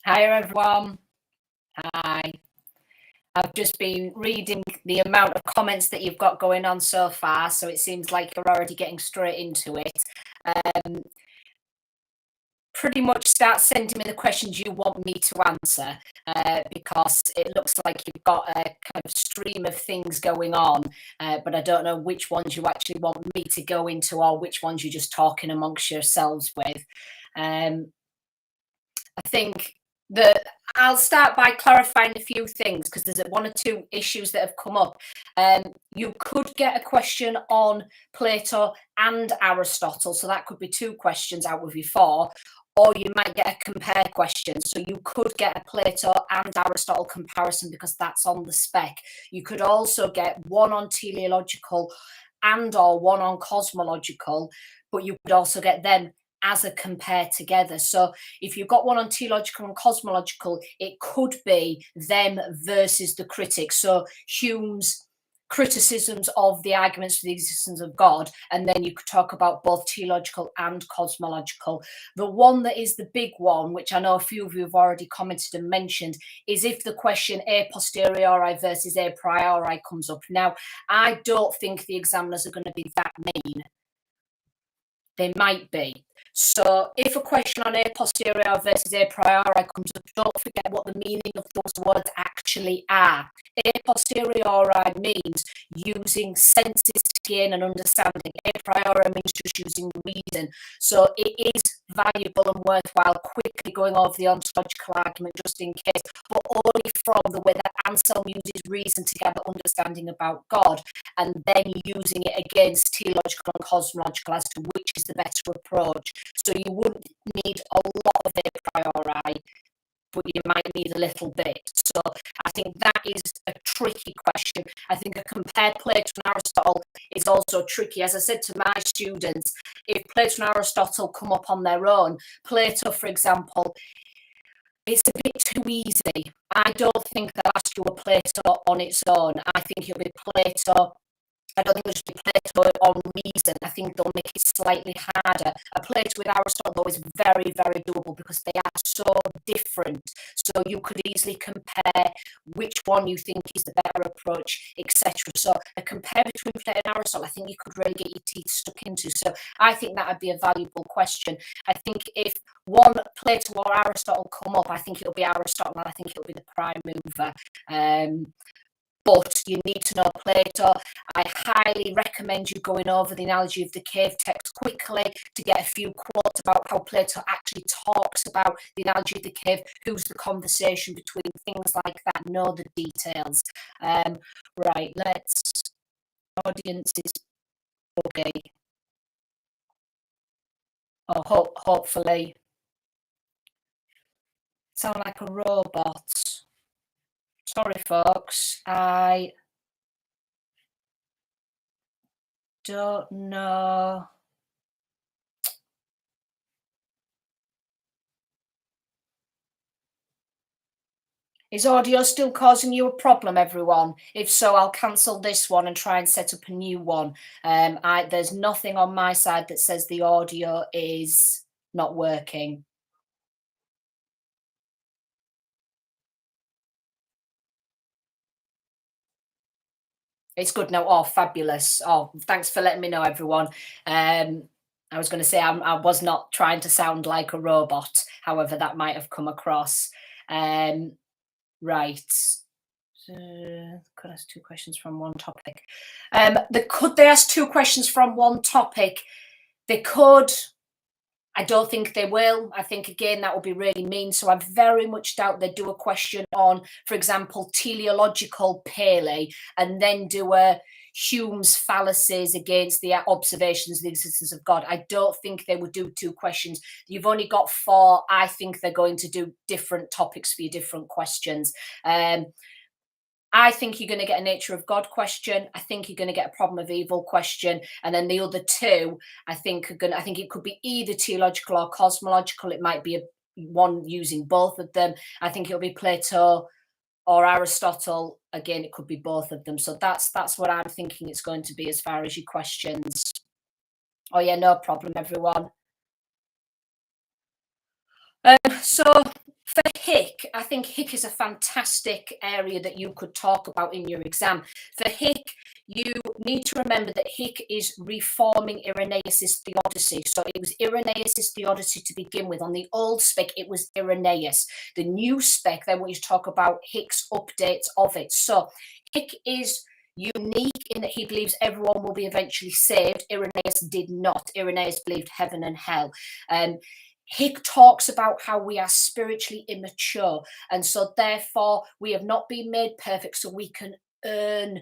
Hi everyone. Hi. I've just been reading the amount of comments that you've got going on so far, so it seems like you're already getting straight into it. Pretty much start sending me the questions you want me to answer, because it looks like you've got a kind of stream of things going on, but I don't know which ones you actually want me to go into or which ones you're just talking amongst yourselves with. I think that I'll start by clarifying a few things because there's one or two issues that have come up. You could get a question on Plato and Aristotle, so that could be two questions out of your four, or you might get a compare question. So you could get a Plato and Aristotle comparison because that's on the spec. You could also get one on teleological and or one on cosmological, but you could also get them as a compare together. So if you've got one on theological and cosmological, it could be them versus the critics. So Hume's criticisms of the arguments for the existence of God, and then you could talk about both theological and cosmological. The one that is the big one, which I know a few of you have already commented and mentioned, is if the question a posteriori versus a priori comes up. Now, I don't think the examiners are going to be that mean. They might be. So if a question on a posteriori versus a priori comes up, don't forget what the meaning of those words actually are. A posteriori means using senses to gain an understanding. A priori means just using reason. So it is valuable and worthwhile quickly going over the ontological argument just in case, but only from the way that Anselm uses reason to gather understanding about God, and then using it against theological and cosmological as to which is the better approach. So you wouldn't need a lot of a priori, but you might need a little bit. So I think that is a tricky question. I think a compare Plato and Aristotle is also tricky. As I said to my students, if Plato and Aristotle come up on their own, Plato, for example, it's a bit too easy. I don't think they'll ask you a Plato on its own. I think it'll be Plato. I don't think it'll be Plato on reason. I think they'll make it slightly harder. A Plato with Aristotle is very, very doable because they are so different. So you could easily compare which one you think is the better approach, etc. So a compare between Plato and Aristotle, I think you could really get your teeth stuck into. So I think that would be a valuable question. I think if one Plato or Aristotle come up, I think it'll be Aristotle, and I think it'll be the prime mover. But you need to know Plato. I highly recommend you going over the analogy of the cave text quickly to get a few quotes about how Plato actually talks about the analogy of the cave, who's the conversation between, things like that, know the details. Right, let's, audience is okay. Oh, hopefully. Sound like a robot. Sorry, folks, I don't know. Is audio still causing you a problem, everyone? If so, I'll cancel this one and try and set up a new one. There's nothing on my side that says the audio is not working. It's good now. Oh, fabulous. Oh, thanks for letting me know, everyone. I was going to say I was not trying to sound like a robot. However, that might have come across. Right. Could ask two questions from one topic. Could they ask two questions from one topic? They could. I don't think they will. I think, again, that would be really mean. So I very much doubt they'd do a question on, for example, teleological Paley, and then do a Hume's fallacies against the observations of the existence of God. I don't think they would do two questions. You've only got four. I think they're going to do different topics for your different questions. I think you're going to get a nature of God question. I think you're going to get a problem of evil question, and then the other two, I think it could be either theological or cosmological. It might be one using both of them. I think it'll be Plato or Aristotle. Again, it could be both of them. So that's what I'm thinking it's going to be as far as your questions. Oh yeah, no problem, everyone. So For Hick, I think Hick is a fantastic area that you could talk about in your exam. For Hick, you need to remember that Hick is reforming Irenaeus' theodicy. So it was Irenaeus' theodicy to begin with. On the old spec, it was Irenaeus. The new spec, then we talk about Hick's updates of it. So Hick is unique in that he believes everyone will be eventually saved. Irenaeus did not. Irenaeus believed heaven and hell. Hick talks about how we are spiritually immature, and so therefore we have not been made perfect, so we can earn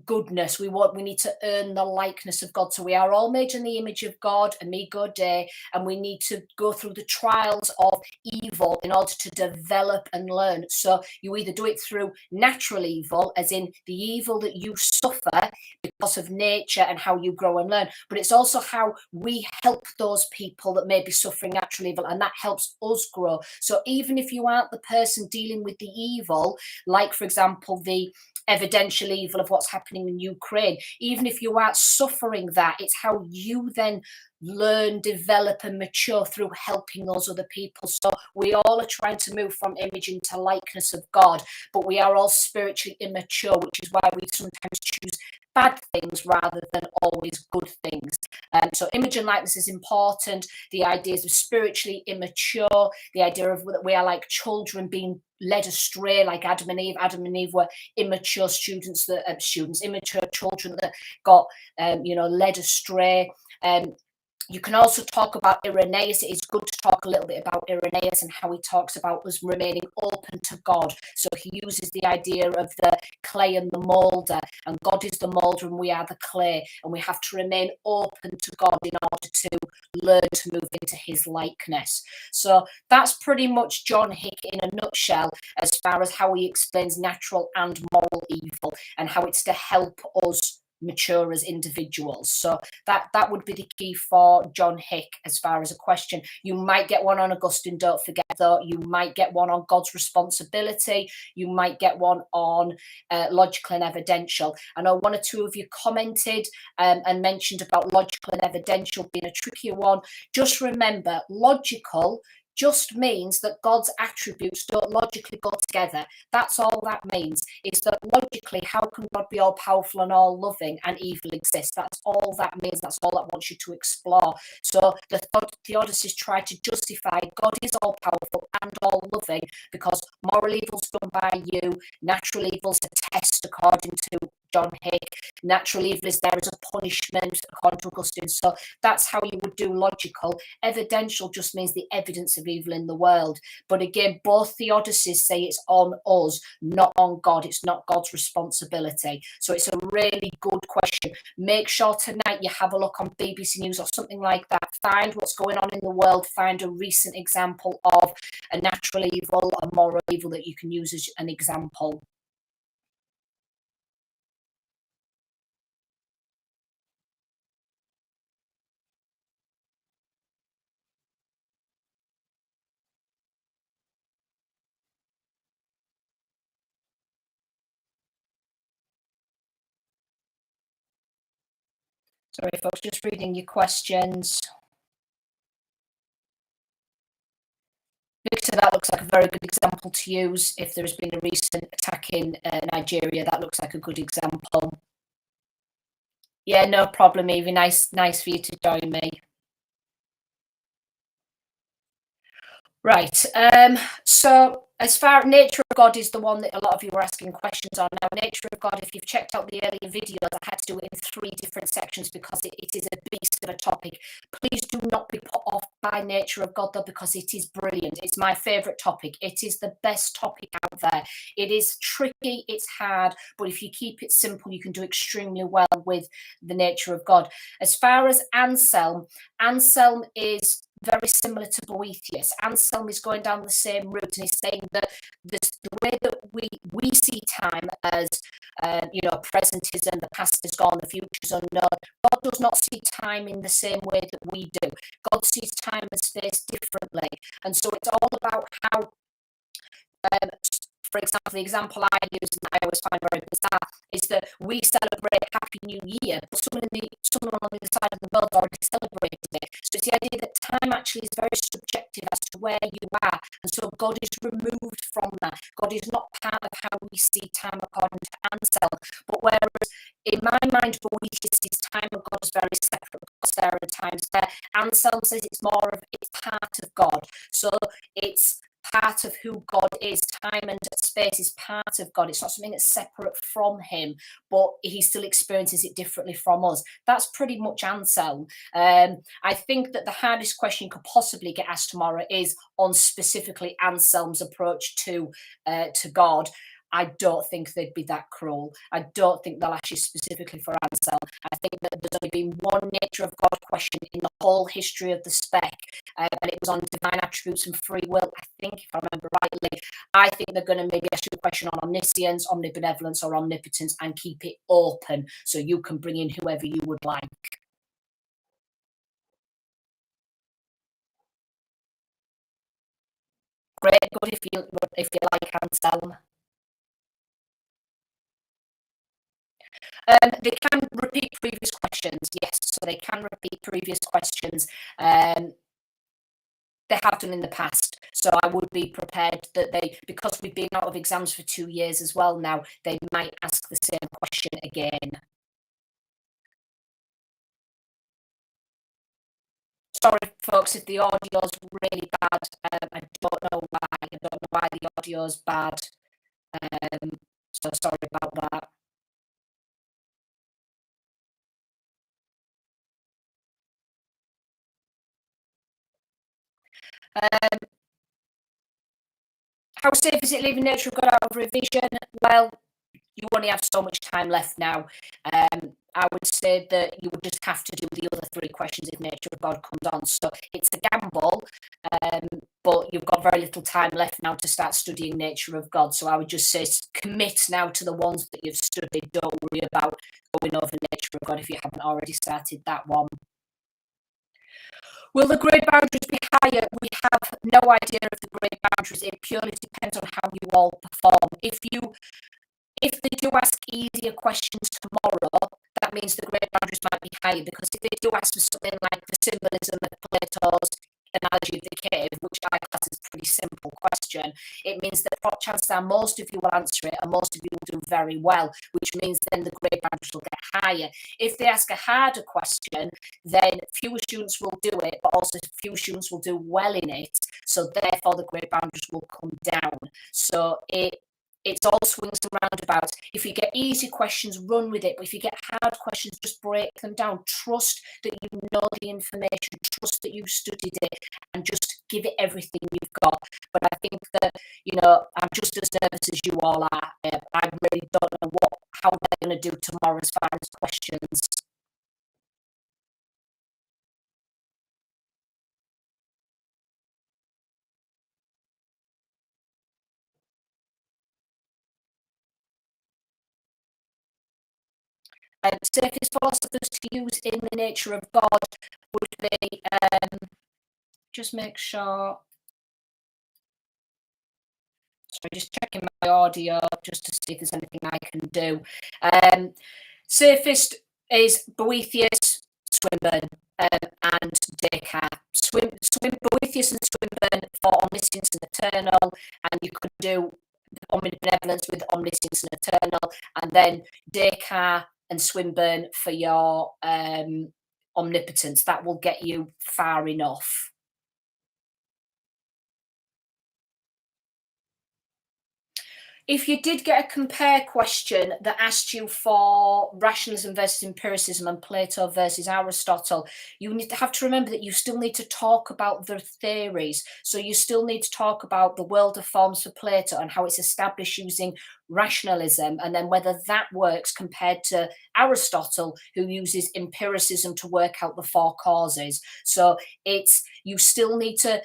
goodness. We need to earn the likeness of God. So we are all made in the image of God, amigo Dei, and we need to go through the trials of evil in order to develop and learn. So you either do it through natural evil, as in the evil that you suffer because of nature and how you grow and learn, but it's also how we help those people that may be suffering natural evil, and that helps us grow. So even if you aren't the person dealing with the evil, like for example the evidential evil of what's happening in Ukraine, even if you are suffering that, it's how you then learn, develop and mature through helping those other people. So we all are trying to move from image into likeness of God, but we are all spiritually immature, which is why we sometimes choose bad things rather than always good things. So image and likeness is important. The ideas of spiritually immature, the idea of that we are like children being led astray, like Adam and Eve. Adam and Eve were immature immature children that got led astray. You can also talk about Irenaeus. It is good to talk a little bit about Irenaeus and how he talks about us remaining open to God. So he uses the idea of the clay and the moulder, and God is the moulder and we are the clay, and we have to remain open to God in order to learn to move into his likeness. So that's pretty much John Hick in a nutshell, as far as how he explains natural and moral evil and how it's to help us mature as individuals. So that would be the key for John Hick as far as a question. You might get one on Augustine, don't forget though. You might get one on God's responsibility. You might get one on logical and evidential. I know one or two of you commented and mentioned about logical and evidential being a trickier one. Just remember, logical just means that God's attributes don't logically go together. That's all that means, is that logically, how can God be all powerful and all loving and evil exist? That's all that means. That's all that wants you to explore. So the theodicists try to justify God is all powerful and all loving because moral evil's done by you, natural evil's a test according to John Hick. Natural evil is there as a punishment according to Augustine. So that's how you would do logical. Evidential just means the evidence of evil in the world. But again, both theodicies say it's on us, not on God. It's not God's responsibility. So it's a really good question. Make sure tonight you have a look on BBC News or something like that. Find what's going on in the world. Find a recent example of a natural evil, a moral evil that you can use as an example. Sorry, folks, just reading your questions. Victor, that looks like a very good example to use. If there has been a recent attack in Nigeria, that looks like a good example. Yeah, no problem, Evie. Nice for you to join me. Right. So as far nature of God is the one that a lot of you were asking questions on. Now, nature of God, if you've checked out the earlier videos, I had to do it in 3 different sections because it is a beast of a topic. Please do not be put off by nature of God, though, because it is brilliant. It's my favorite topic. It is the best topic out there. It is tricky, it's hard, but if you keep it simple, you can do extremely well with the nature of God. As far as Anselm is very similar to Boethius. Anselm is going down the same route, and he's saying that the way that we see time as presentism, the past is gone, the future is unknown. God does not see time in the same way that we do. God sees time and space differently, and so it's all about how for example, the example I use and I always find very bizarre is that we celebrate Happy New Year, but someone on the other side of the world already celebrated it. So it's the idea that time actually is very subjective as to where you are, and so God is removed from that. God is not part of how we see time according to Anselm. But whereas in my mind, Boethius sees time and God is very separate, God's there and time's there. Anselm says it's part of God. So it's part of who God is. Time and space is part of God. It's not something that's separate from him, but he still experiences it differently from us. That's pretty much Anselm. I think that the hardest question you could possibly get asked tomorrow is on specifically Anselm's approach to God. I don't think they'd be that cruel. I don't think they'll ask you specifically for Anselm. I think that there's only been one nature of God question in the whole history of the spec, and it was on divine attributes and free will. I think, if I remember rightly, I think they're going to maybe ask you a question on omniscience, omnibenevolence, or omnipotence, and keep it open so you can bring in whoever you would like. Great, good if you like Anselm. They can repeat previous questions, yes. So they can repeat previous questions. They have done in the past. So I would be prepared that because we've been out of exams for 2 years as well now, they might ask the same question again. Sorry, folks, if the audio's really bad. I don't know why. I don't know why the audio's bad. So sorry about that. How safe is it leaving nature of God out of revision? Well, you only have so much time left now. I would say that you would just have to do the other 3 questions if nature of God comes on. So it's a gamble, but you've got very little time left now to start studying nature of God. So I would just say commit now to the ones that you've studied. Don't worry about going over nature of God if you haven't already started that one. Will the grade boundaries be higher? We have no idea of the grade boundaries. It purely depends on how you all perform. If they do ask easier questions tomorrow, that means the grade boundaries might be higher, because if they do ask for something like the symbolism of Plato's analogy of the cave, which I class as a pretty simple question, it means that chances are most of you will answer it and most of you will do very well, which means then the grade boundaries will get higher. If they ask a harder question, then fewer students will do it, but also fewer students will do well in it. So therefore the grade boundaries will come down. So it's all swings and roundabouts. If you get easy questions, run with it. But if you get hard questions, just break them down. Trust that you know the information. Trust that you've studied it, and just give it everything you've got. But I think that, I'm just as nervous as you all are. I really don't know how they're going to do tomorrow as far as questions. Surface philosophers to use in the nature of God would be, just make sure. Sorry, just checking my audio just to see if there's anything I can do. Safest is Boethius, Swinburne, and Descartes. Boethius and Swinburne for omniscience and eternal, and you could do omnibenevolence with omniscience and eternal, and then Descartes and Swinburne for your omnipotence. That will get you far enough. If you did get a compare question that asked you for rationalism versus empiricism and Plato versus Aristotle, you need to have to remember that you still need to talk about the theories. So you still need to talk about the world of forms for Plato and how it's established using rationalism, and then whether that works compared to Aristotle, who uses empiricism to work out the 4 causes. So you still need to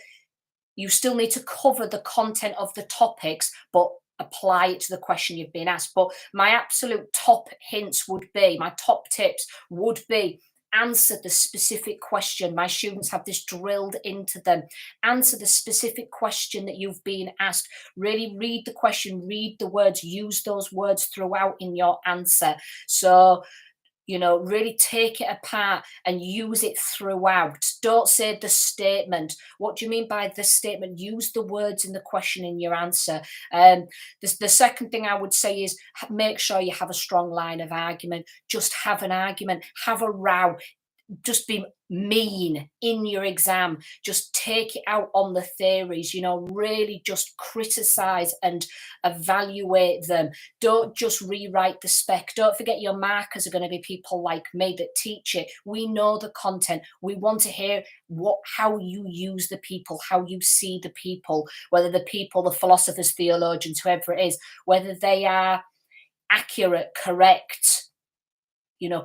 cover the content of the topics, but apply it to the question you've been asked. But my absolute top hints would be, my top tips would be, answer the specific question. My students have this drilled into them. Answer the specific question that you've been asked. Really read the question, read the words, use those words throughout in your answer. So, really take it apart and use it throughout. Don't say the statement. What do you mean by the statement? Use the words in the question in your answer. The second thing I would say is make sure you have a strong line of argument. Just have an argument, have a row. Just be mean in your exam. Just take it out on the theories, really just criticize and evaluate them. Don't just rewrite the spec. Don't forget your markers are going to be people like me that teach it. We know the content. We want to hear how you use the people, how you see the people, whether the people, the philosophers, theologians, whoever it is, whether they are accurate, correct,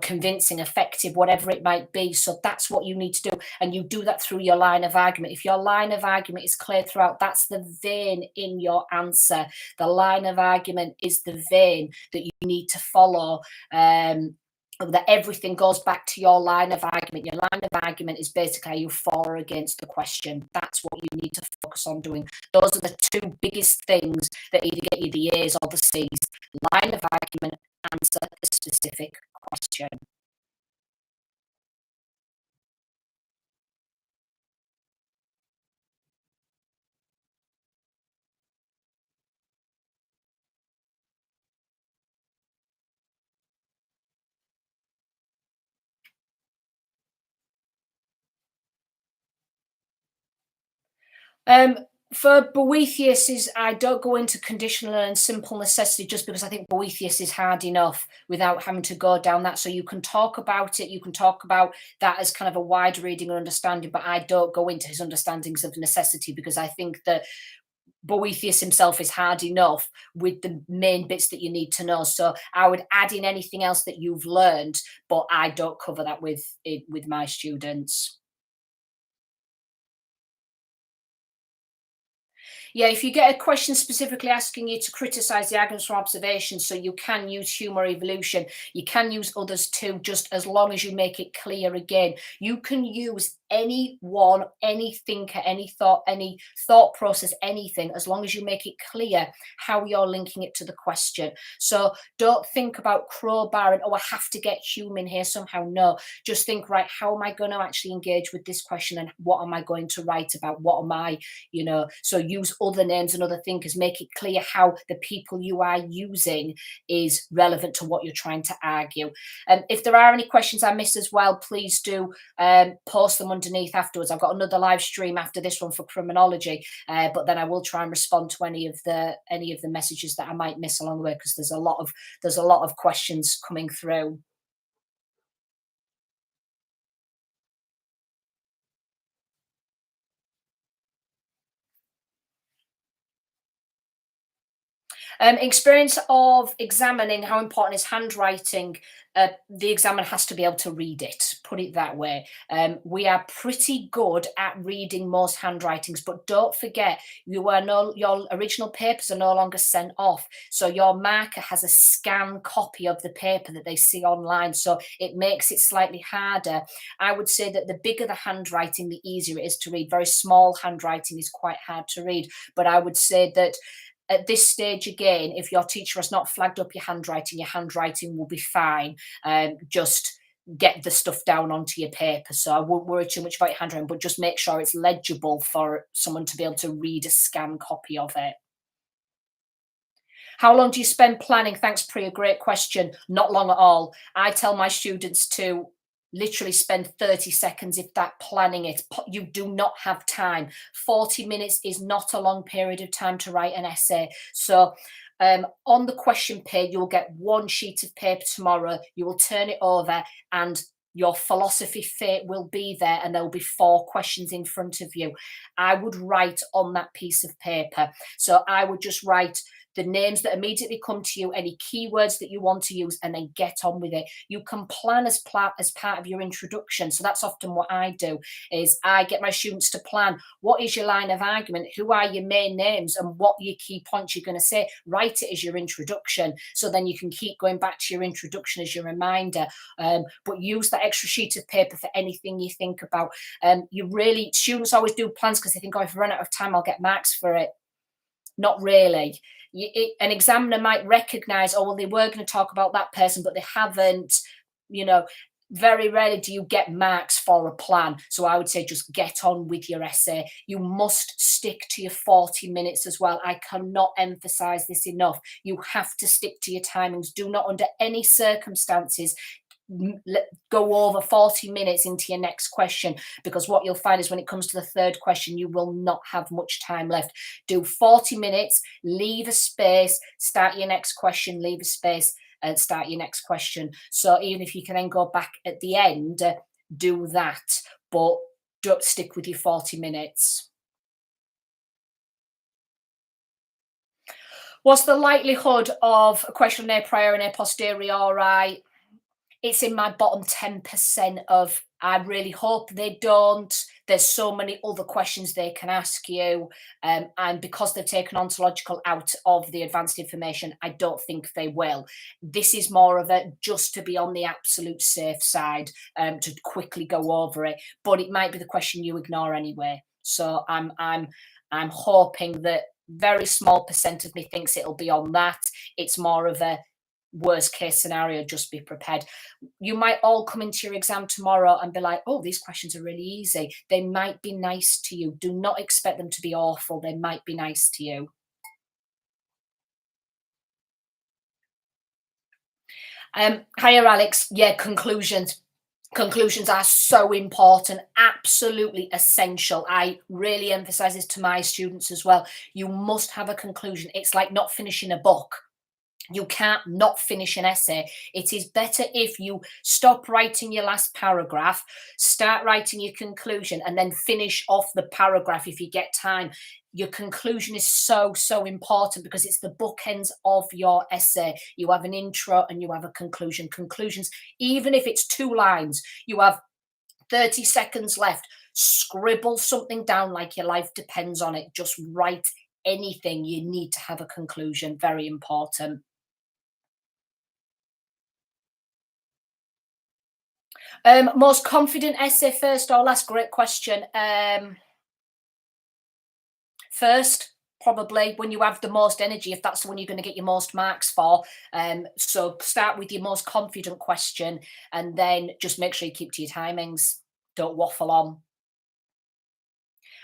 convincing, effective, whatever it might be. So that's what you need to do. And you do that through your line of argument. If your line of argument is clear throughout, that's the vein in your answer. The line of argument is the vein that you need to follow. That everything goes back to your line of argument. Your line of argument is basically how you for or against the question. That's what you need to focus on doing. Those are the two biggest things that either get you the A's or the C's. Line of argument, answer the specific question. For Boethius, I don't go into conditional and simple necessity just because I think Boethius is hard enough without having to go down that. So you can talk about it, you can talk about that as kind of a wide reading and understanding, but I don't go into his understandings of necessity because I think that Boethius himself is hard enough with the main bits that you need to know. So I would add in anything else that you've learned, but I don't cover that with my students. Yeah, if you get a question specifically asking you to criticize the arguments from observation, so you can use humor evolution, you can use others too, just as long as you make it clear again. You can use anyone, any thinker, any thought process, anything, as long as you make it clear how you're linking it to the question. So don't think about crowbarring, I have to get Hume in here somehow. No, just think, right, how am I going to actually engage with this question and what am I going to write about? What am I, so use other names and other thinkers, make it clear how the people you are using is relevant to what you're trying to argue. And if there are any questions I missed as well, please do post them underneath afterwards. I've got another live stream after this one for criminology, but then I will try and respond to any of the messages that I might miss along the way, because there's a lot of questions coming through. Experience of examining how important is handwriting. The examiner has to be able to read it, put it that way. We are pretty good at reading most handwritings, but don't forget, your original papers are no longer sent off. So your marker has a scanned copy of the paper that they see online. So it makes it slightly harder. I would say that the bigger the handwriting, the easier it is to read. Very small handwriting is quite hard to read, but I would say that at this stage, again, if your teacher has not flagged up your handwriting will be fine. Just get the stuff down onto your paper. So I won't worry too much about your handwriting, but just make sure it's legible for someone to be able to read a scanned copy of it. How long do you spend planning? Thanks, Priya. Great question. Not long at all. I tell my students to literally spend 30 seconds, if that, planning it. You do not have time. 40 minutes is not a long period of time to write an essay. So on the question page, you'll get one sheet of paper tomorrow. You will turn it over and your philosophy fate will be there, and there will be 4 questions in front of you. I would write on that piece of paper. So I would just write the names that immediately come to you, any keywords that you want to use, and then get on with it. You can plan as part of your introduction. So that's often what I do, is I get my students to plan, what is your line of argument? Who are your main names? And what are your key points you're going to say? Write it as your introduction. So then you can keep going back to your introduction as your reminder. But use that extra sheet of paper for anything you think about. Students always do plans because they think, oh, if I run out of time, I'll get marks for it. Not really. An examiner might recognize, oh, well, they were going to talk about that person, but they haven't, very rarely do you get marks for a plan. So I would say just get on with your essay. You must stick to your 40 minutes as well. I cannot emphasize this enough. You have to stick to your timings. Do not, under any circumstances, go over 40 minutes into your next question, because what you'll find is when it comes to the third question, you will not have much time left. Do 40 minutes, leave a space, start your next question, leave a space, and start your next question. So even if you can then go back at the end, do that, but don't stick with your 40 minutes. What's the likelihood of a question a priori and a posteriori? It's in my bottom 10% of, I really hope they don't. There's so many other questions they can ask you. And because they've taken ontological out of the advanced information, I don't think they will. This is more of a just to be on the absolute safe side, to quickly go over it. But it might be the question you ignore anyway. So I'm hoping that very small percent of me thinks it'll be on that. It's more of a worst case scenario, just be prepared. You might all come into your exam tomorrow and be like, oh, these questions are really easy. They might be nice to you. Do not expect them to be awful. They might be nice to you. Hiya, Alex. Yeah, conclusions. Conclusions are so important, absolutely essential. I really emphasize this to my students as well. You must have a conclusion. It's like not finishing a book. You can't not finish an essay. It is better if you stop writing your last paragraph, start writing your conclusion, and then finish off the paragraph if you get time. Your conclusion is so, so important because it's the bookends of your essay. You have an intro and you have a conclusion. Conclusions, even if it's 2 lines, you have 30 seconds left. Scribble something down like your life depends on it. Just write anything. You need to have a conclusion. Very important. Most confident essay, first or last? Great question. First, probably, when you have the most energy, if that's the one you're going to get your most marks for. So start with your most confident question, and then just make sure you keep to your timings. Don't waffle on.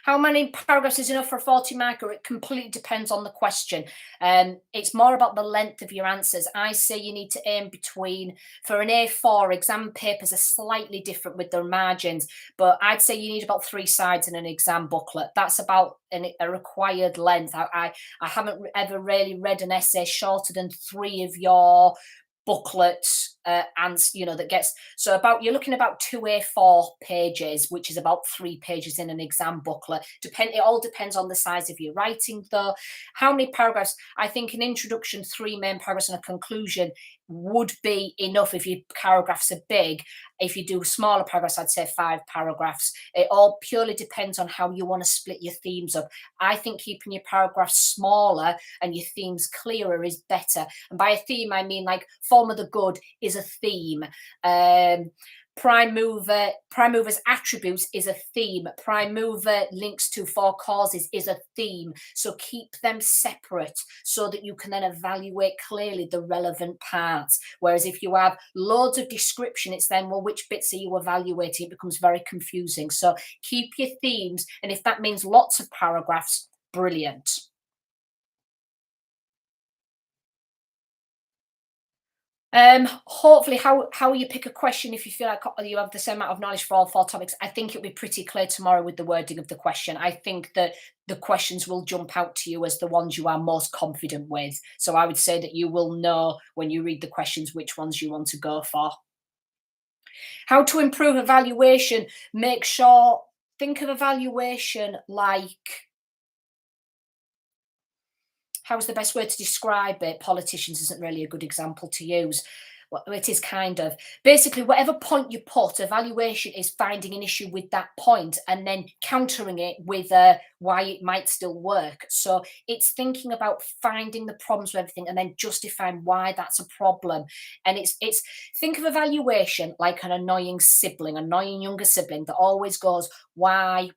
How many paragraphs is enough for a 40 marker? It completely depends on the question. It's more about the length of your answers. I say you need to aim between, for an A4, exam papers are slightly different with their margins, but I'd say you need about 3 sides in an exam booklet. That's about a required length. I haven't ever really read an essay shorter than 3 of your booklets, and that gets, so about, you're looking about 2 A4 pages, which is about 3 pages in an exam booklet. It all depends on the size of your writing though. How many paragraphs? I think an introduction, 3 main paragraphs, and a conclusion would be enough if your paragraphs are big. If you do smaller paragraphs, I'd say 5 paragraphs. It all purely depends on how you want to split your themes up. I think keeping your paragraphs smaller and your themes clearer is better. And by a theme, I mean like form of the good is a theme. Prime mover's attributes is a theme. Prime mover links to 4 causes is a theme. So keep them separate so that you can then evaluate clearly the relevant parts. Whereas if you have loads of description, it's then, well, which bits are you evaluating? It becomes very confusing. So keep your themes. And if that means lots of paragraphs, brilliant. Hopefully how you pick a question if you feel like you have the same amount of knowledge for all 4 topics. I think it'll be pretty clear tomorrow with the wording of the question. I think that the questions will jump out to you as the ones you are most confident with. So I would say that you will know when you read the questions which ones you want to go for. How to improve evaluation? Think of evaluation like, how's the best way to describe it? Politicians isn't really a good example to use. Well, it is kind of. Basically, whatever point you put, evaluation is finding an issue with that point and then countering it with why it might still work. So it's thinking about finding the problems with everything and then justifying why that's a problem. And it's think of evaluation like an annoying sibling, annoying younger sibling that always goes, why,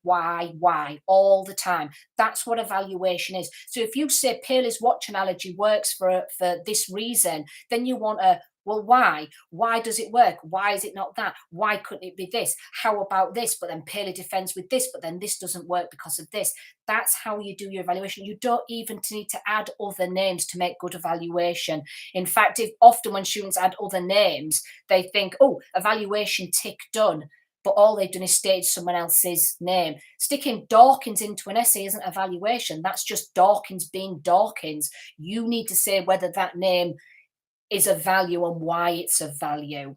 all the time. That's what evaluation is. So if you say Paley's watch analogy works for this reason, then you want a, well, why? Why does it work? Why is it not that? Why couldn't it be this? How about this? But then Paley defends with this, but then this doesn't work because of this. That's how you do your evaluation. You don't even need to add other names to make good evaluation. In fact, often when students add other names, they think, oh, evaluation tick done. But all they've done is stage someone else's name. Sticking Dawkins into an essay isn't evaluation. That's just Dawkins being Dawkins. You need to say whether that name is of value and why it's of value.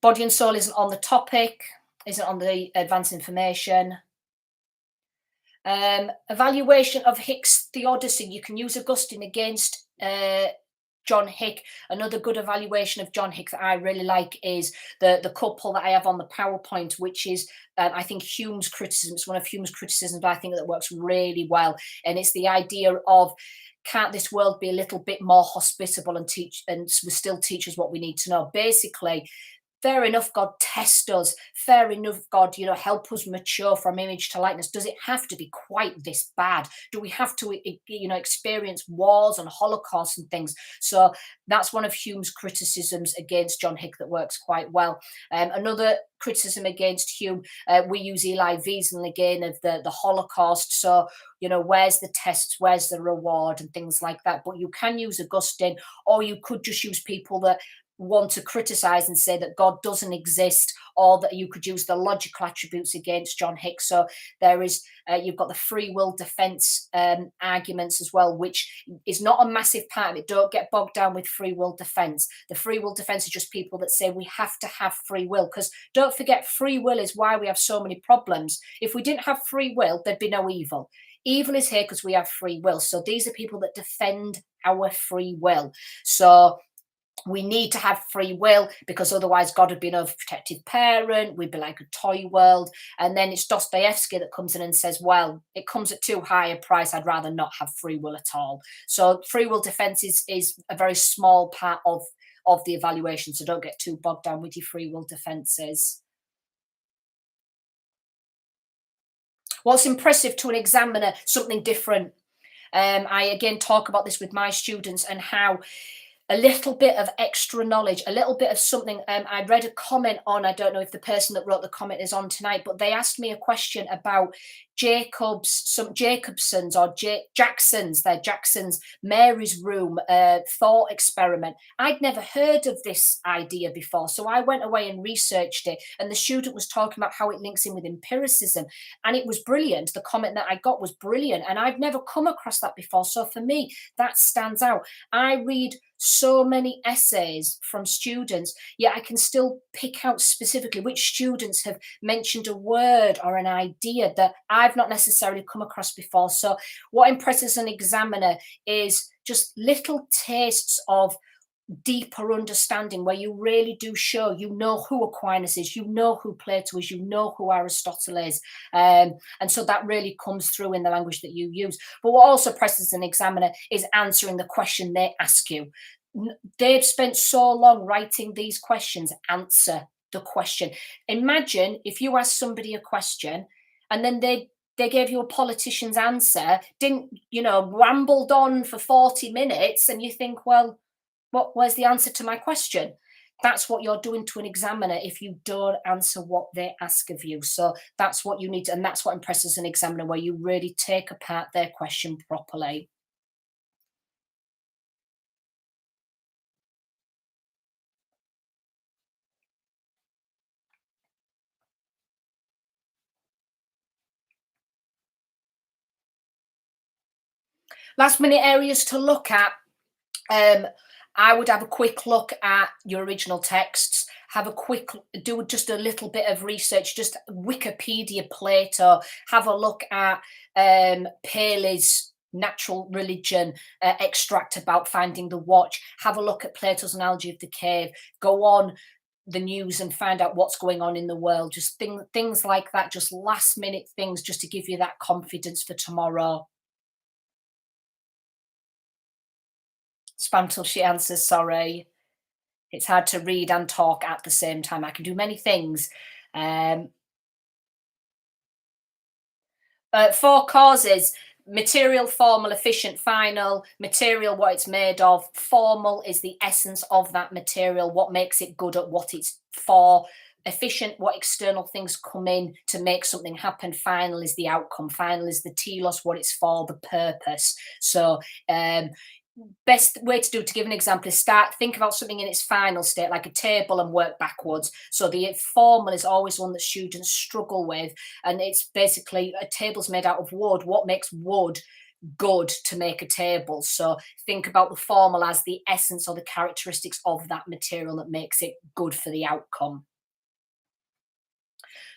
Body and soul isn't on the topic, isn't on the advanced information. Evaluation of Hick's Theodicy. You can use Augustine against John Hick. Another good evaluation of John Hick that I really like is the couple that I have on the PowerPoint, which is I think Hume's criticism. It's one of Hume's criticisms, but I think that works really well. And it's the idea of, can't this world be a little bit more hospitable and still teach us what we need to know? Basically, fair enough, God, test us. Fair enough, God, help us mature from image to likeness. Does it have to be quite this bad? Do we have to, experience wars and Holocausts and things? So that's one of Hume's criticisms against John Hick that works quite well. Another criticism against Hume, we use Eli Wiesel again of the Holocaust. So, where's the test? Where's the reward? And things like that. But you can use Augustine, or you could just use people that want to criticize and say that God doesn't exist, or that you could use the logical attributes against John Hick. So there is, you've got the free will defense arguments as well, which is not a massive part of it. Don't get bogged down with free will defense. The free will defense is just people that say we have to have free will, because don't forget, free will is why we have so many problems. If we didn't have free will, there'd be no evil. Evil is here because we have free will. So these are people that defend our free will. So we need to have free will, because otherwise God would be an overprotective parent. We'd be like a toy world. And then it's Dostoevsky that comes in and says, well, it comes at too high a price. I'd rather not have free will at all. So free will defense is a very small part of the evaluation. So don't get too bogged down with your free will defenses. What's impressive to an examiner? Something different. I again talk about this with my students, and how a little bit of extra knowledge, a little bit of something. I read a comment on, I don't know if the person that wrote the comment is on tonight, but they asked me a question about Jacobson's or Jackson's Mary's Room thought experiment. I'd never heard of this idea before, so I went away and researched it, and the student was talking about how it links in with empiricism, and it was brilliant. The comment that I got was brilliant, and I've never come across that before. So for me, that stands out. I read so many essays from students, yet I can still pick out specifically which students have mentioned a word or an idea that I've not necessarily come across before. So what impresses an examiner is just little tastes of deeper understanding, where you really do show you know who Aquinas is, you know who Plato is, you know who Aristotle is, and so that really comes through in the language that you use. But what also presses an examiner is answering the question they ask you. They've spent so long writing these questions. Answer the question. Imagine if you asked somebody a question and then they gave you a politician's answer, didn't, rambled on for 40 minutes, and you think, well, where's the answer to my question? That's what you're doing to an examiner if you don't answer what they ask of you. So that's what you need to, and that's what impresses an examiner, where you really take apart their question properly. Last minute areas to look at. I would have a quick look at your original texts, do just a little bit of research, just Wikipedia Plato, have a look at Paley's natural religion extract about finding the watch. Have a look at Plato's analogy of the cave. Go on the news and find out what's going on in the world. Just things like that, just last minute things, just to give you that confidence for tomorrow. Spam till she answers, sorry. It's hard to read and talk at the same time. I can do many things. 4 causes: material, formal, efficient, final. Material, what it's made of. Formal is the essence of that material, what makes it good at what it's for. Efficient, what external things come in to make something happen. Final is the outcome. Final is the telos, what it's for, the purpose. So best way to do it, to give an example, is think about something in its final state, like a table, and work backwards. So the formal is always one that students struggle with, and it's basically a table's made out of wood. What makes wood good to make a table? So think about the formal as the essence or the characteristics of that material that makes it good for the outcome.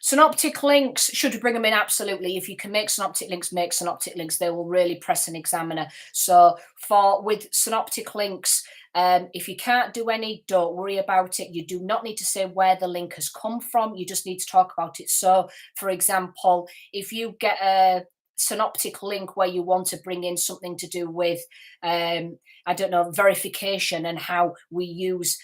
Synoptic links, should you bring them in? Absolutely. If you can make synoptic links, make synoptic links. They will really press an examiner. So with synoptic links, if you can't do any, don't worry about it. You do not need to say where the link has come from. You just need to talk about it. So, for example, if you get a synoptic link where you want to bring in something to do with I don't know, verification, and how we use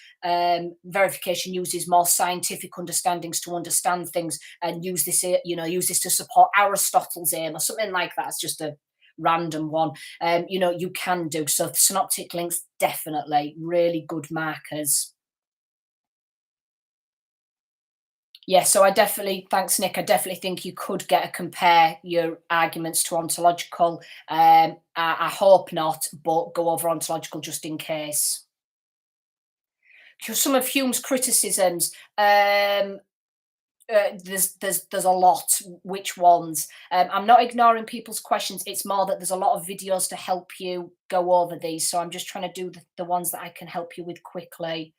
verification uses more scientific understandings to understand things, and use this to support Aristotle's aim or something like that. It's just a random one. You can do so. Synoptic links, definitely really good markers. Yeah, so thanks, Nick. I definitely think you could compare your arguments to ontological. I hope not, but go over ontological just in case. Some of Hume's criticisms, there's a lot. Which ones? I'm not ignoring people's questions. It's more that there's a lot of videos to help you go over these. So I'm just trying to do the ones that I can help you with quickly.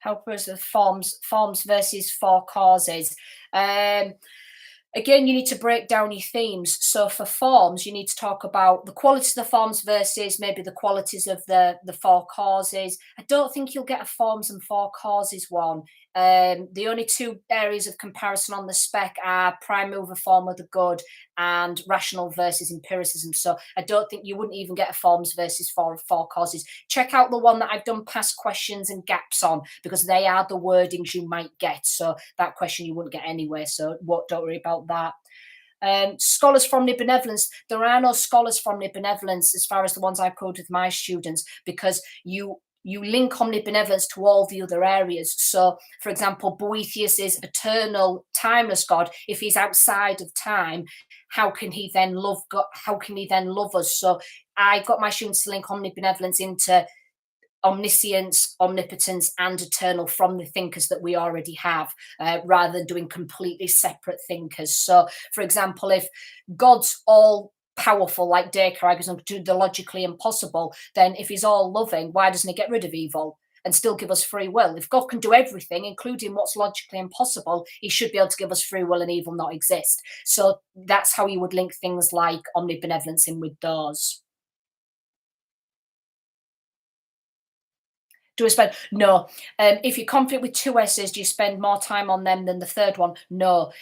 Helpers of forms versus 4 causes. Again, you need to break down your themes. So for forms, you need to talk about the qualities of the forms versus maybe the qualities of the 4 causes. I don't think you'll get a forms and 4 causes one. The only 2 areas of comparison on the spec are prime mover form of the good and rational versus empiricism. So I don't think you wouldn't even get a forms versus 4 causes. Check out the one that I've done past questions and gaps on, because they are the wordings you might get. So that question you wouldn't get anyway. So don't worry about that. Scholars from benevolence. There are no scholars from benevolence as far as the ones I've quoted with my students, because you link omnibenevolence to all the other areas. So, for example, Boethius is eternal, timeless God. If he's outside of time, how can he then love God? How can he then love us? So I got my students to link omnibenevolence into omniscience, omnipotence, and eternal from the thinkers that we already have, rather than doing completely separate thinkers. So, for example, if God's all powerful, like Descartes argues, and do the logically impossible, then if he's all loving, why doesn't he get rid of evil and still give us free will? If God can do everything, including what's logically impossible, he should be able to give us free will and evil not exist. So that's how you would link things like omnibenevolence in with those. Do I spend? No. If you're confident with 2 essays, do you spend more time on them than the third one? No.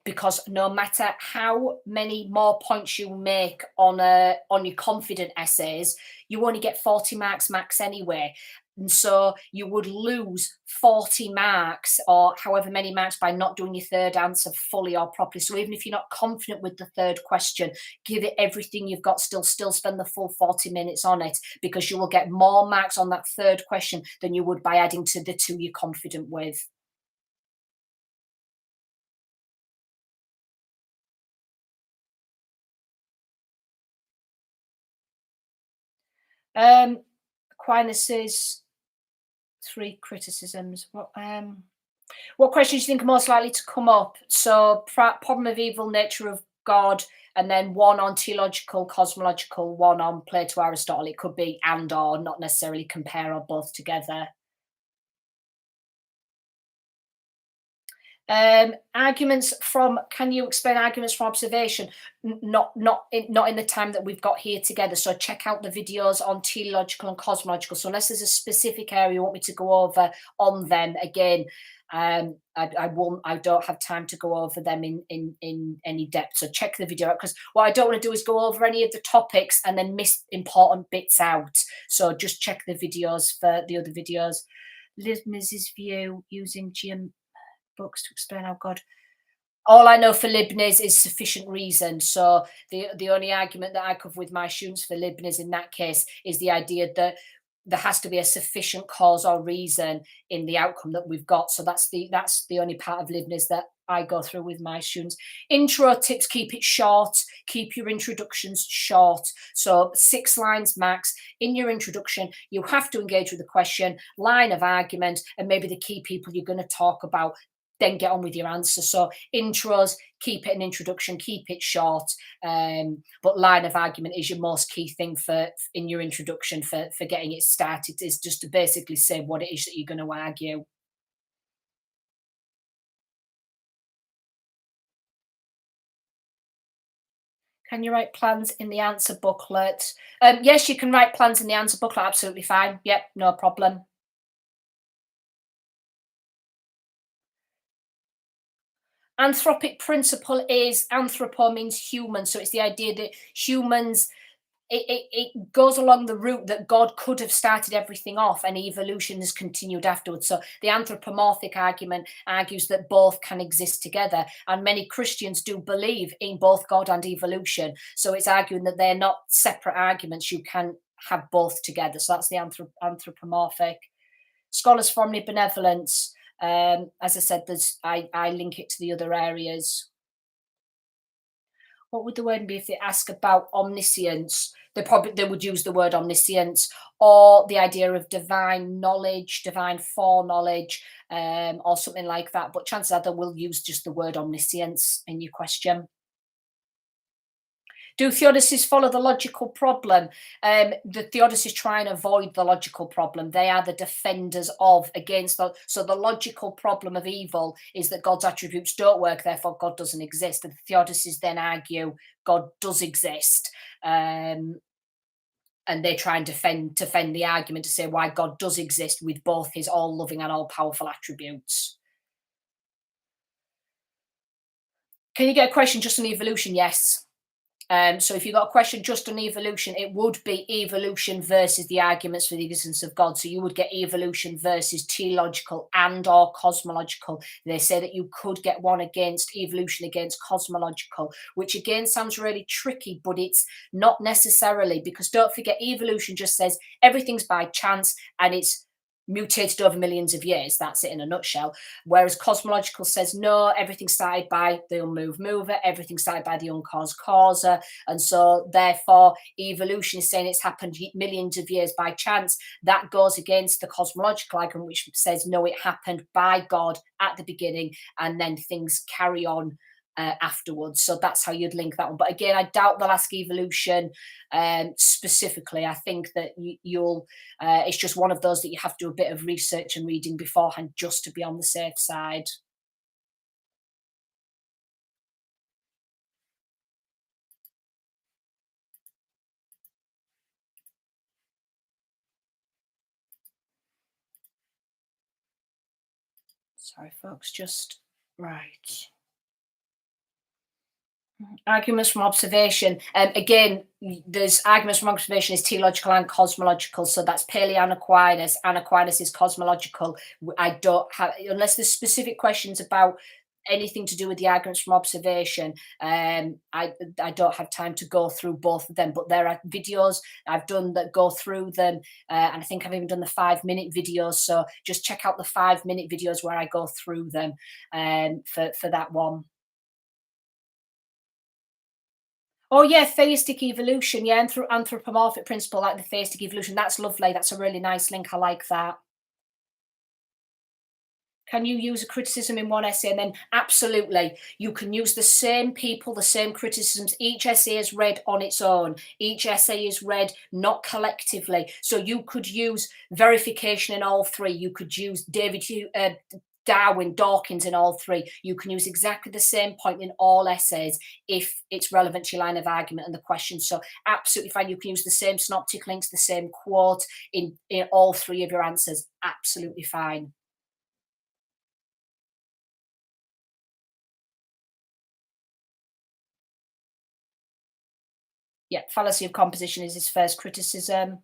Because no matter how many more points you make on your confident essays, you only get 40 marks max anyway. And so you would lose 40 marks or however many marks by not doing your third answer fully or properly. So even if you're not confident with the third question, give it everything you've got, still spend the full 40 minutes on it, because you will get more marks on that third question than you would by adding to the 2 you're confident with. Aquinas says 3 criticisms. What questions do you think are most likely to come up? So problem of evil, nature of God, and then 1 on theological, cosmological, 1 on Plato, Aristotle. It could be and or, not necessarily compare or both together. Arguments from, can you explain arguments from observation? Not in the time that we've got here together. So check out the videos on teleological and cosmological. So unless there's a specific area you want me to go over on them again, I won't. I don't have time to go over them in any depth. So check the video out, because what I don't want to do is go over any of the topics and then miss important bits out. So just check the videos for the other videos. Leibniz's view using books to explain how God. All I know for Leibniz is sufficient reason. So the only argument that I cover with my students for Leibniz in that case is the idea that there has to be a sufficient cause or reason in the outcome that we've got. So that's the only part of Leibniz that I go through with my students. Intro tips: keep it short. Keep your introductions short. So 6 lines max. In your introduction, you have to engage with the question, line of argument, and maybe the key people you're going to talk about. Then get on with your answer. So intros, keep it an introduction, keep it short. But line of argument is your most key thing for in your introduction for getting it started, is just to basically say what it is that you're going to argue. Can you write plans in the answer booklet? Yes, you can write plans in the answer booklet. Absolutely fine. Yep, no problem. Anthropic principle is, anthropo means human, so it's the idea that humans, it goes along the route that God could have started everything off and evolution has continued afterwards. So the anthropomorphic argument argues that both can exist together, and many Christians do believe in both God and evolution. So it's arguing that they're not separate arguments, you can have both together. So that's the anthropomorphic. Scholars for omnibenevolence. As I said, I link it to the other areas. What would the word be if they ask about omniscience? They would use the word omniscience, or the idea of divine knowledge, divine foreknowledge, or something like that. But chances are they will use just the word omniscience in your question. Do theodicies follow the logical problem? The theodicies try and avoid the logical problem. They are the defenders of against the. So the logical problem of evil is that God's attributes don't work, therefore God doesn't exist. And the theodicies then argue God does exist. And they try and defend the argument to say why God does exist with both his all-loving and all-powerful attributes. Can you get a question just on evolution? Yes. So if you've got a question just on evolution, it would be evolution versus the arguments for the existence of God. So you would get evolution versus teleological and or cosmological. They say that you could get one against evolution against cosmological, which again sounds really tricky, but it's not necessarily, because don't forget, evolution just says everything's by chance and it's mutated over millions of years. That's it in a nutshell. Whereas cosmological says no, everything started by the unmoved mover, everything started by the uncaused causer, and so therefore evolution is saying it's happened millions of years by chance. That goes against the cosmological argument, which says no, it happened by God at the beginning and then things carry on afterwards. So that's how you'd link that one. But again, I doubt they'll ask evolution specifically. I think that you'll it's just one of those that you have to do a bit of research and reading beforehand just to be on the safe side. Sorry folks, just right. Arguments from observation. Again, there's arguments from observation is teleological and cosmological. So that's Paley and Aquinas. And Aquinas is cosmological. I don't have, unless there's specific questions about anything to do with the arguments from observation. I don't have time to go through both of them, but there are videos I've done that go through them, and I think I've even done the 5-minute videos. So just check out the 5-minute videos where I go through them for that one. Oh yeah, theistic evolution. Yeah, anthropomorphic principle, like the theistic evolution. That's lovely. That's a really nice link. I like that. Can you use a criticism in one essay? And then absolutely, you can use the same people, the same criticisms. Each essay is read on its own. Each essay is read not collectively. So you could use verification in all three. You could use Darwin, Dawkins in all three. You can use exactly the same point in all essays if it's relevant to your line of argument and the question. So absolutely fine. You can use the same synoptic links, the same quote in all three of your answers. Absolutely fine. Yeah, fallacy of composition is his first criticism.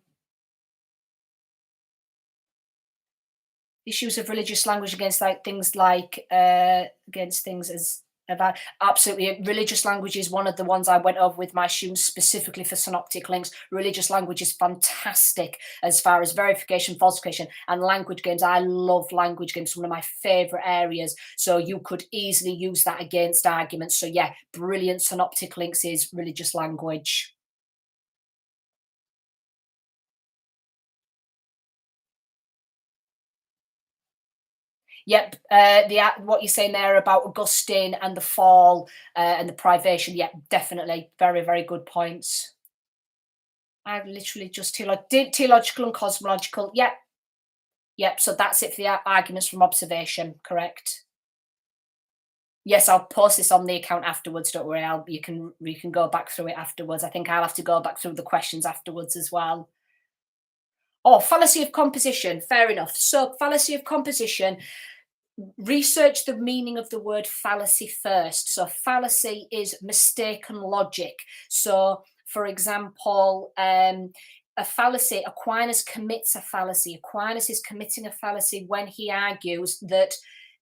Issues of religious language against things like against things as about absolutely religious language is one of the ones I went over with my students specifically for synoptic links. Religious language is fantastic as far as verification, falsification, and language games. I love language games, one of my favorite areas. So you could easily use that against arguments. So yeah, brilliant synoptic links is religious language. Yep, what you're saying there about Augustine and the fall and the privation. Yep, definitely, very very good points. I've literally just did theological and cosmological. Yep, yep. So that's it for the arguments from observation. Correct. Yes, I'll post this on the account afterwards. Don't worry, you can go back through it afterwards. I think I'll have to go back through the questions afterwards as well. Oh, fallacy of composition. Fair enough. So fallacy of composition. Research the meaning of the word fallacy first. So fallacy is mistaken logic. So for example, a fallacy, Aquinas commits a fallacy. Aquinas is committing a fallacy when he argues that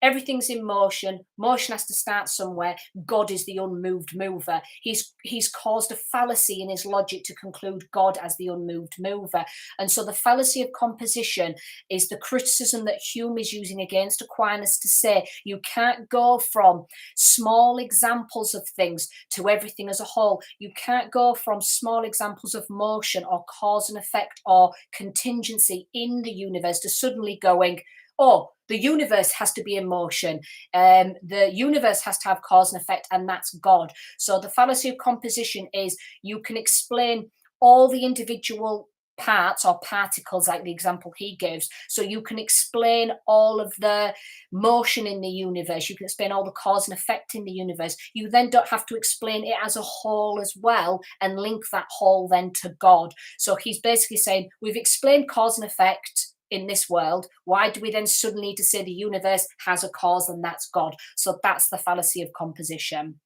everything's in motion. Motion has to start somewhere. God is the unmoved mover. He's caused a fallacy in his logic to conclude God as the unmoved mover. And so the fallacy of composition is the criticism that Hume is using against Aquinas to say you can't go from small examples of things to everything as a whole. You can't go from small examples of motion or cause and effect or contingency in the universe to suddenly going, oh, the universe has to be in motion. The universe has to have cause and effect, and that's God. So the fallacy of composition is you can explain all the individual parts or particles, like the example he gives. So you can explain all of the motion in the universe. You can explain all the cause and effect in the universe. You then don't have to explain it as a whole as well and link that whole then to God. So he's basically saying we've explained cause and effect in this world. Why do we then suddenly need to say the universe has a cause and that's God? So that's the fallacy of composition.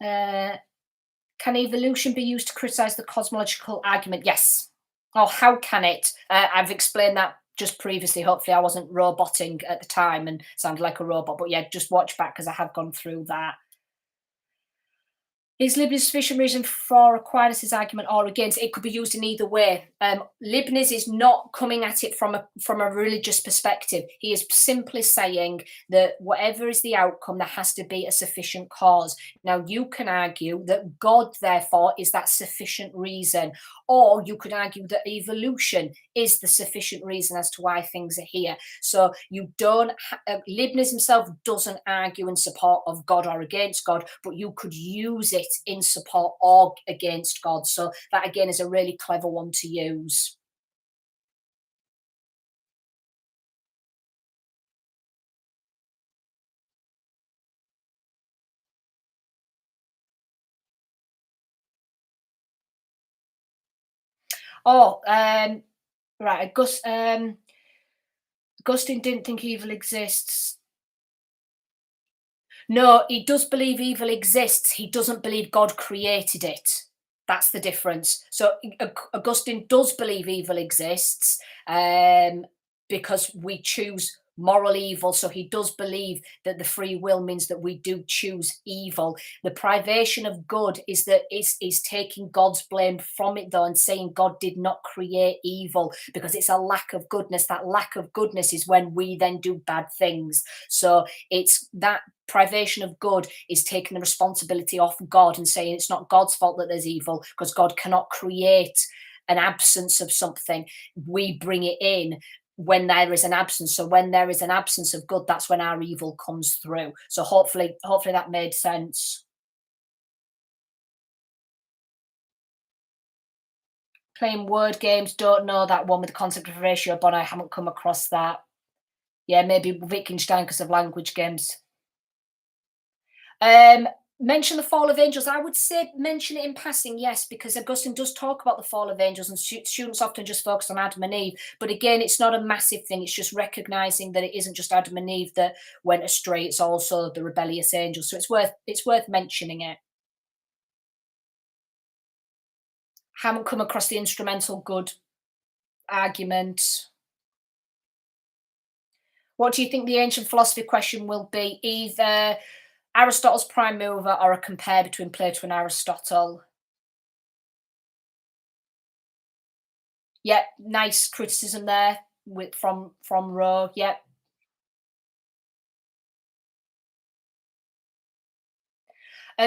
Can evolution be used to criticize the cosmological argument? Yes. Oh, how can it? I've explained that just previously. Hopefully I wasn't roboting at the time and sounded like a robot, but yeah, just watch back because I have gone through that. Is Leibniz sufficient reason for Aquinas' argument or against? It could be used in either way. Leibniz is not coming at it from a religious perspective. He is simply saying that whatever is the outcome, there has to be a sufficient cause. Now, you can argue that God, therefore, is that sufficient reason, or you could argue that evolution is the sufficient reason as to why things are here. So you don't. Leibniz himself doesn't argue in support of God or against God, but you could use it in support or against God. So that again is a really clever one to use. Oh, right. Augustine didn't think evil exists. No, he does believe evil exists. He doesn't believe God created it. That's the difference. So Augustine does believe evil exists because we choose moral evil. So he does believe that the free will means that we do choose evil. The privation of good is taking God's blame from it though and saying God did not create evil because it's a lack of goodness. That lack of goodness is when we then do bad things. So it's that privation of good is taking the responsibility off God and saying it's not God's fault that there's evil because God cannot create an absence of something. We bring it in when there is an absence. So when there is an absence of good, that's when our evil comes through. So hopefully that made sense. Playing word games, don't know that one with the concept of ratio, but I haven't come across that. Yeah, maybe Wittgenstein because of language games. Um, Mention the fall of angels. I would say mention it in passing, yes, because Augustine does talk about the fall of angels, and students often just focus on Adam and Eve. But again, it's not a massive thing. It's just recognizing that it isn't just Adam and Eve that went astray. It's also the rebellious angels. So it's worth mentioning it. Haven't come across the instrumental good argument. What do you think the ancient philosophy question will be? Either Aristotle's prime mover or a compare between Plato and Aristotle. Yep, nice criticism there with from Rowe. Yep.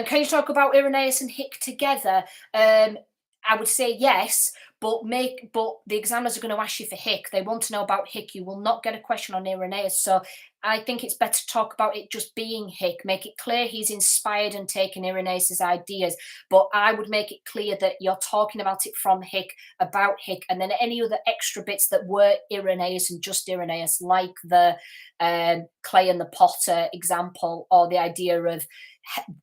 Can you talk about Irenaeus and Hick together? I would say yes, but the examiners are going to ask you for Hick. They want to know about Hick. You will not get a question on Irenaeus. So I think it's better to talk about it just being Hick. Make it clear he's inspired and taken Irenaeus's ideas. But I would make it clear that you're talking about it from Hick, about Hick, and then any other extra bits that were Irenaeus and just Irenaeus, like the clay and the potter example, or the idea of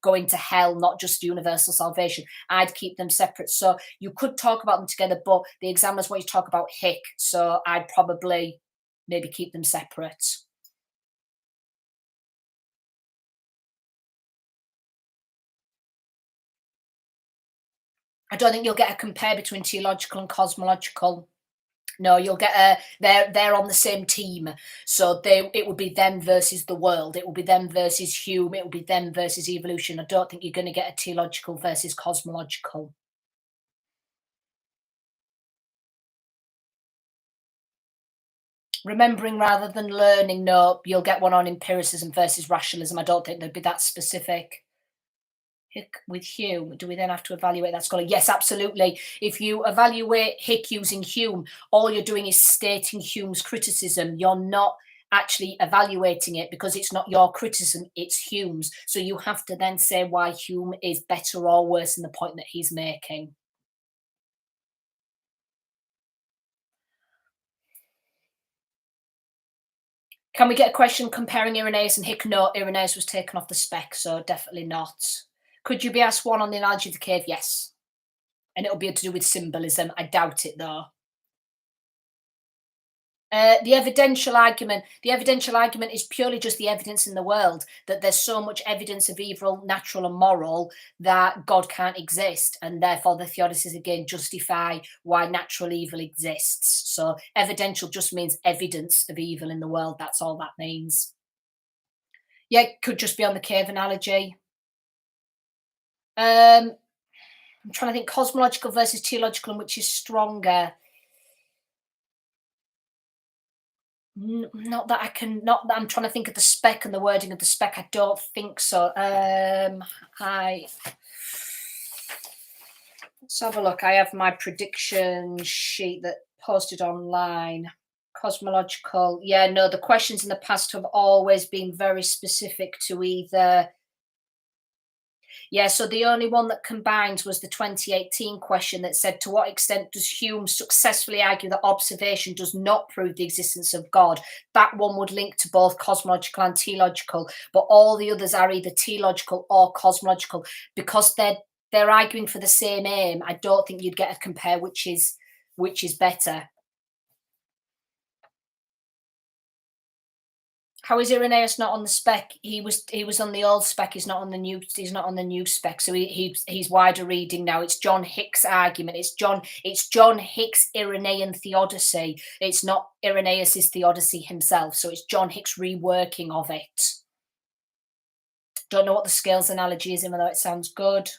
going to hell, not just universal salvation. I'd keep them separate. So you could talk about them together, but the examiners want you to talk about Hick. So I'd probably maybe keep them separate. I don't think you'll get a compare between theological and cosmological. No, you'll get a they're on the same team. So it would be them versus the world. It will be them versus Hume. It will be them versus evolution. I don't think you're going to get a theological versus cosmological. Remembering rather than learning, no, you'll get one on empiricism versus rationalism. I don't think they'd be that specific. Hick with Hume, do we then have to evaluate that scholar? Yes, absolutely. If you evaluate Hick using Hume, all you're doing is stating Hume's criticism. You're not actually evaluating it because it's not your criticism, it's Hume's. So you have to then say why Hume is better or worse than the point that he's making. Can we get a question comparing Irenaeus and Hick? No, Irenaeus was taken off the spec, so definitely not. Could you be asked one on the analogy of the cave? Yes. And it'll be to do with symbolism. I doubt it though. The evidential argument. The evidential argument is purely just the evidence in the world that there's so much evidence of evil, natural and moral, that God can't exist, and therefore the theodicies again justify why natural evil exists. So evidential just means evidence of evil in the world. That's all that means. Yeah, it could just be on the cave analogy. I'm trying to think cosmological versus theological and which is stronger. Not that I can, not that I'm trying to think of the spec and the wording of the spec. I don't think so. Let's have a look. I have my prediction sheet that posted online. Cosmological. Yeah, no, the questions in the past have always been very specific to either. Yeah, so the only one that combines was the 2018 question that said, to what extent does Hume successfully argue that observation does not prove the existence of God? That one would link to both cosmological and teleological, but all the others are either teleological or cosmological because they're arguing for the same aim. I don't think you'd get a compare which is better. How is Irenaeus not on the spec? He was on the old spec. He's not on the new. He's not on the new spec. So he's wider reading now. It's John Hick's argument. It's John Hick's Irenaean theodicy. It's not Irenaeus's theodicy himself. So it's John Hick's reworking of it. Don't know what the scales analogy is, even though it sounds good.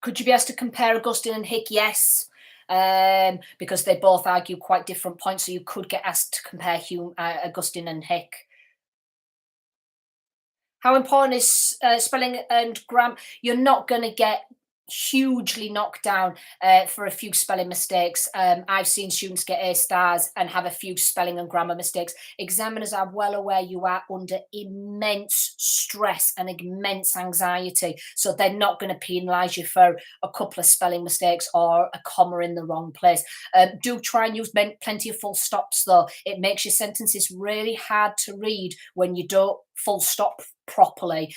Could you be asked to compare Augustine and Hick? Yes. Because they both argue quite different points. So you could get asked to compare Hume, Augustine and Hick. How important is spelling and grammar? You're not going to get hugely knocked down for a few spelling mistakes. I've seen students get A stars and have a few spelling and grammar mistakes. Examiners are well aware you are under immense stress and immense anxiety, so they're not going to penalise you for a couple of spelling mistakes or a comma in the wrong place. Do try and use plenty of full stops, though. It makes your sentences really hard to read when you don't full stop properly.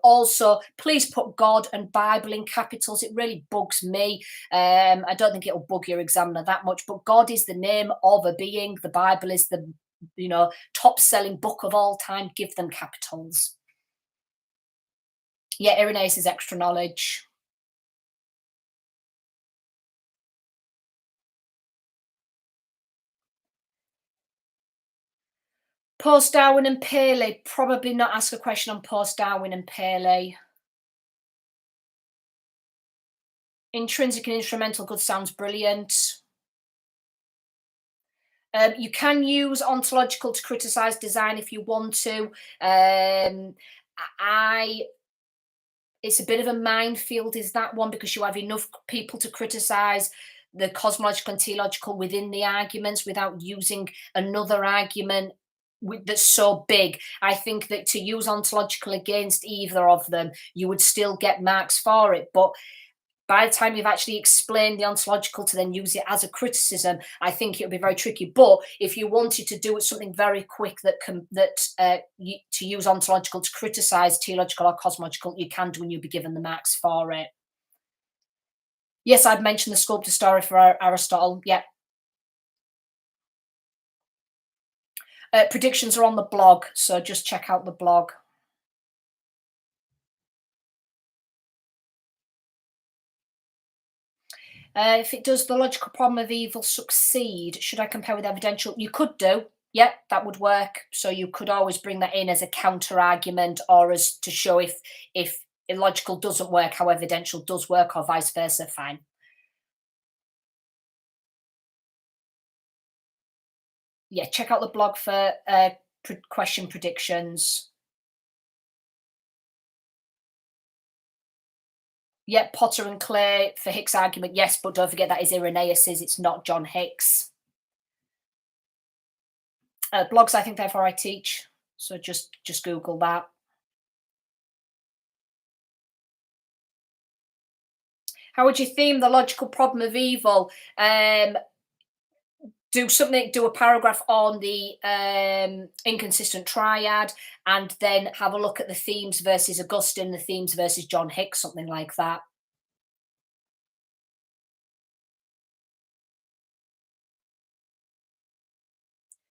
Also, please put God and Bible in capitals. It really bugs me. I don't think it'll bug your examiner that much, but God is the name of a being. The Bible is the top selling book of all time. Give them capitals. Yeah, Irenaeus is extra knowledge. Post-Darwin and Paley. Probably not ask a question on post-Darwin and Paley. Intrinsic and instrumental good sounds brilliant. You can use ontological to criticize design if you want to. It's a bit of a minefield, is that one, because you have enough people to criticize the cosmological and theological within the arguments without using another argument that's so big. I think that to use ontological against either of them, you would still get marks for it. But by the time you've actually explained the ontological to then use it as a criticism, I think it would be very tricky. But if you wanted to do it something very quick to use ontological to criticize theological or cosmological, you can do, and you'll be given the marks for it. Yes, I've mentioned the sculptor story for Aristotle. Yeah. Predictions are on the blog, so just check out the blog. If it does the logical problem of evil succeed, should I compare with evidential? You could do. Yep, that would work. So you could always bring that in as a counter argument, or as to show if illogical doesn't work, how evidential does work, or vice versa. Fine. Yeah, check out the blog for question predictions. Yep, Potter and Clay for Hicks' argument, yes, but don't forget that is Irenaeus's, it's not John Hicks. Blogs, I think, therefore I teach. So just Google that. How would you theme the logical problem of evil? Do a paragraph on the inconsistent triad, and then have a look at the themes versus Augustine, the themes versus John Hicks, something like that.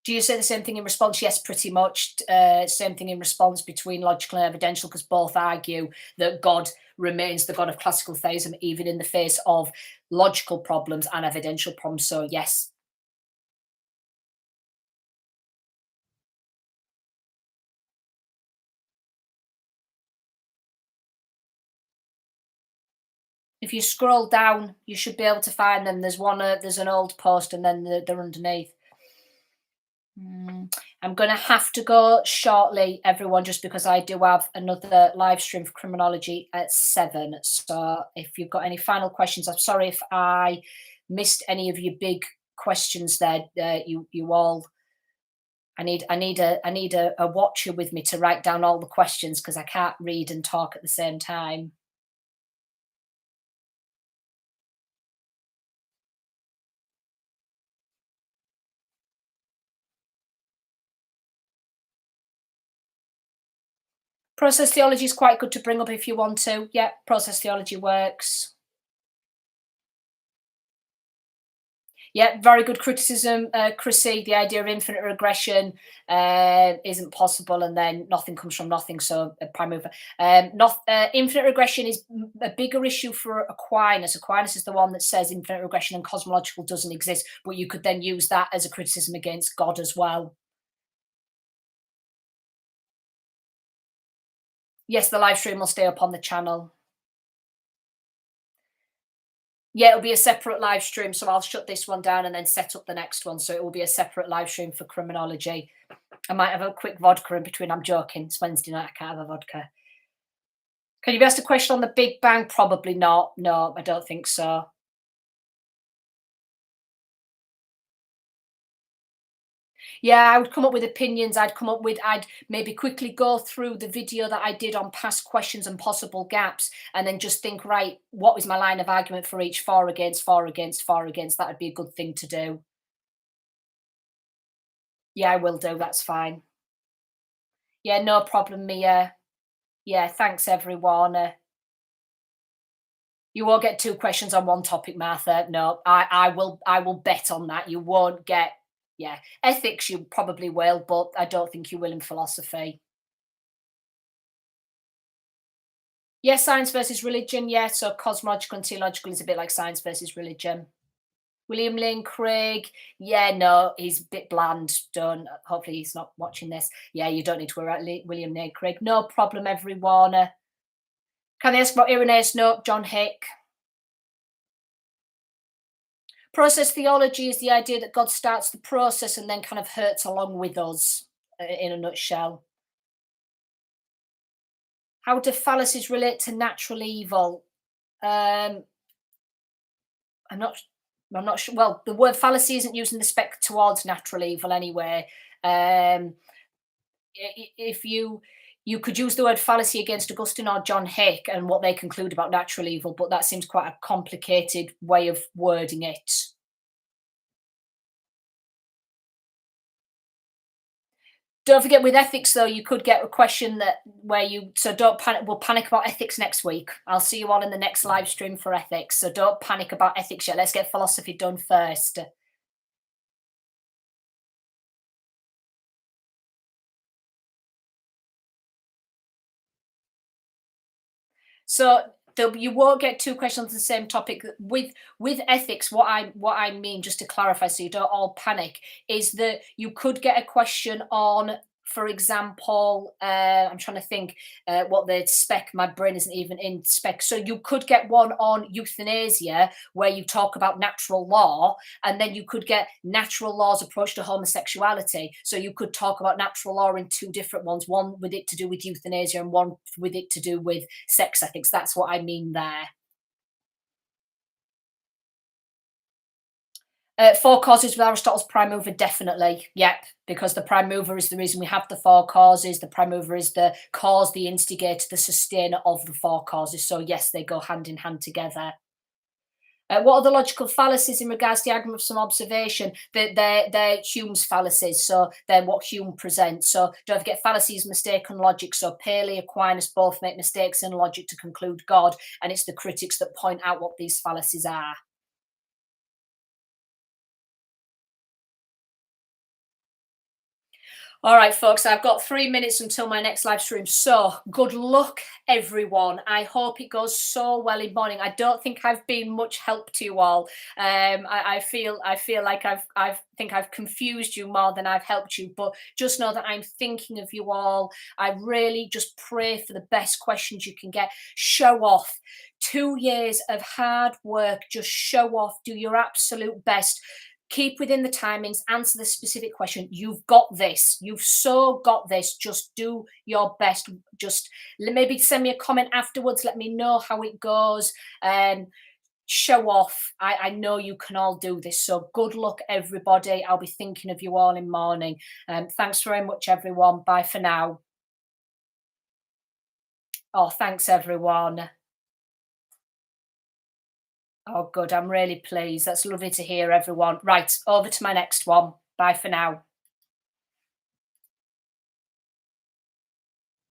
Do you say the same thing in response? Yes, pretty much. Same thing in response between logical and evidential, because both argue that God remains the God of classical theism, even in the face of logical problems and evidential problems. So yes. If you scroll down, you should be able to find them. There's one. There's an old post, and then they're underneath. I'm going to have to go shortly, everyone, just because I do have another live stream for criminology at 7. So if you've got any final questions, I'm sorry if I missed any of your big questions there. You all, I need a watcher with me to write down all the questions, because I can't read and talk at the same time. Process theology is quite good to bring up if you want to. Yeah, process theology works. Yeah, very good criticism, Chrissy. The idea of infinite regression isn't possible, and then nothing comes from nothing. So, prime mover. Infinite regression is a bigger issue for Aquinas. Aquinas is the one that says infinite regression and cosmological doesn't exist, but you could then use that as a criticism against God as well. Yes, the live stream will stay up on the channel. Yeah, it'll be a separate live stream, so I'll shut this one down and then set up the next one. So it will be a separate live stream for criminology. I might have a quick vodka in between. I'm joking. It's Wednesday night. I can't have a vodka. Can you be asked a question on the Big Bang? Probably not. No, I don't think so. Yeah, I would come up with opinions. I'd maybe quickly go through the video that I did on past questions and possible gaps, and then just think, right, what was my line of argument for each? For, against, for, against, for, against. That would be a good thing to do. Yeah, I will do. That's fine. Yeah, no problem, Mia. Yeah, thanks everyone. You won't get two questions on one topic, Martha. No, I will bet on that. You won't get, yeah. Ethics you probably will, but I don't think you will in philosophy. Yeah, science versus religion. Yeah, so cosmological and theological is a bit like science versus religion. William Lane Craig. Yeah, no, he's a bit bland. Done. Hopefully, he's not watching this. Yeah, you don't need to worry about William Lane Craig. No problem, everyone. Can I ask about Irenaeus? No, John Hick. Process theology is the idea that God starts the process and then kind of hurts along with us, in a nutshell. How do fallacies relate to natural evil? Um, I'm not. I'm not sure. Well, the word fallacy isn't used in respect towards natural evil anyway. Um, if you could use the word fallacy against Augustine or John Hick and what they conclude about natural evil, but that seems quite a complicated way of wording it. Don't forget with ethics though, you could get a question that where you so don't panic. We'll panic about ethics next week. I'll see you all in the next live stream for ethics. So don't panic about ethics yet. Let's get philosophy done first. So you won't get two questions on the same topic. With ethics, what I mean, just to clarify, so you don't all panic, is that you could get a question on, for example, I'm trying to think what the spec. My brain isn't even in spec. So you could get one on euthanasia where you talk about natural law, and then you could get natural law's approach to homosexuality. So you could talk about natural law in two different ones, one with it to do with euthanasia and one with it to do with sex ethics. That's what I mean there. Four causes with Aristotle's prime mover, definitely. Yep, because the prime mover is the reason we have the four causes. The prime mover is the cause, the instigator, the sustainer of the four causes. So yes, they go hand in hand together. What are the logical fallacies in regards to the argument of some observation? They're Hume's fallacies, so they're what Hume presents. So don't forget fallacies, mistake, and logic. So Paley, Aquinas both make mistakes in logic to conclude God, and it's the critics that point out what these fallacies are. All right, folks, I've got 3 minutes until my next live stream. So good luck, everyone. I hope it goes so well in morning. I don't think I've been much help to you all. I feel like I've think I've confused you more than I've helped you. But just know that I'm thinking of you all. I really just pray for the best questions you can get. Show off. 2 years of hard work. Just show off. Do your absolute best. Keep within the timings, answer the specific question. You've got this. You've so got this. Just do your best. Just maybe send me a comment afterwards. Let me know how it goes. Show off. I know you can all do this. So good luck, everybody. I'll be thinking of you all in morning. Thanks very much, everyone. Bye for now. Oh, thanks, everyone. Oh, good. I'm really pleased. That's lovely to hear, everyone. Right, over to my next one. Bye for now.